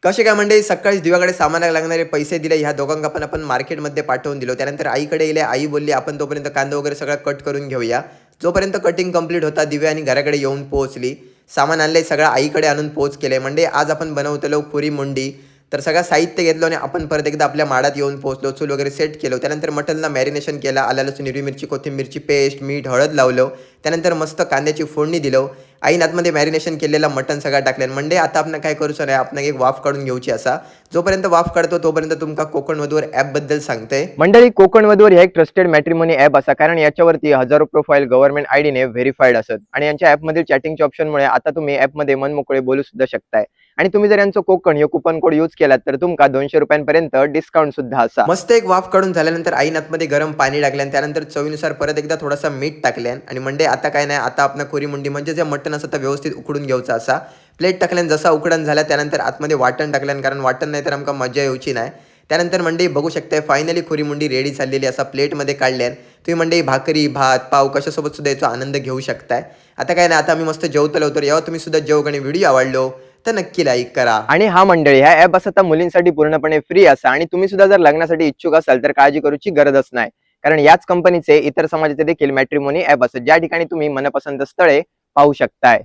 कसे काय म्हणजे सकाळीच दिवाकडे सामानाला लागणारे पैसे दिले ह्या दोघांना पण आपण मार्केटमध्ये पाठवून दिलो. त्यानंतर आईकडे गेले. आई बोलली, "आपण तोपर्यंत कांदा वगैरे सगळा कट करून घेऊया." जोपर्यंत कटिंग कंप्लीट होता, दिव्या आणि घराकडे येऊन पोहोचली. सामान आणलंय सगळं आईकडे आणून पोच केलंय. म्हणजे आज आपण बनवतलो खुरी मुंडी. तर सगळं साहित्य घेतलं आणि आपण परत एकदा आपल्या माडात येऊन पोहोचलो. चूल वगैरे सेट केलं. त्यानंतर मटनला मॅरिनेशन केलं. आलं, लसूण, हिरवी मिरची, कोथिंबीरची पेस्ट, मीठ, हळद लावलं. त्यानंतर मस्त कांद्याची फोडणी दिलं. आईनं आतमध्ये मॅरिनेशन केलेलं मटण सगळं टाकलं. म्हणजे आता आपण काय करूचं नाही, आपण एक वाफ काढून घेऊची असा. जोपर्यंत वाफ काढतो तोपर्यंत तुमका कोकण वधूवर ॲपबद्दल सांगते. मंडळी, कोकण वधूवर हे एक ट्रस्टेड मॅट्रिमोनी ॲप असा, कारण याच्यावरती हजारो प्रोफाईल गव्हर्नमेंट आयडीने व्हेरीफाईड असत आणि यांच्या ॲपमधील चॅटिंगच्या ऑप्शनमुळे आता तुम्ही ॲपमध्ये मनमोकळे बोलू सुद्धा शकताय. आणि तुम्ही जर यांचं कोकण हे कुपन कोड यूज केलात तर तुमका 200 रुपयांपर्यंत डिस्काउंट सुद्धा असा. मस्त एक वाफ काढून झाल्यानंतर आईनं आतमध्ये गरम पाणी टाकल्यान, त्यानंतर चवीनुसार परत एकदा थोडासा मीठ टाकल्यान आणि म्हणजे आता काय नाही, आता आपण खोरी मुंडी म्हणजे जे मटण असं तर व्यवस्थित उकडून घ्यायचं असा. प्लेट टाकल्यान जसा उकडण झाला त्यानंतर आतमध्ये वाटण टाकल्यान, कारण वाटण नाही तर आमका मजा येऊची नाही. त्यानंतर मंडई बघू शकताय फायनली खुरी मुंडी रेडी झालेली असा प्लेटमध्ये काढल्यान. तुम्ही मंडई भाकरी, भात, पाव कशासोबत सुद्धा याचा आनंद घेऊ शकताय. आता काय नाही, आता आम्ही मस्त जेवतलो. तर यावर तुम्ही सुद्धा जेवू आणि व्हिडिओ आवडलो तर नक्की लाईक करा. आणि हा मंडळी, हा ॲप असा मुलींसाठी पूर्णपणे फ्री असा आणि तुम्ही सुद्धा जर लग्नासाठी इच्छुक असाल तर काळजी करूची गरजच नाही, कारण याच कंपनीचे इतर समाजाचे देखील मॅट्रिमोनी ॲप असतात, ज्या ठिकाणी तुम्ही मनपसंत स्थळे पाहू शकताय.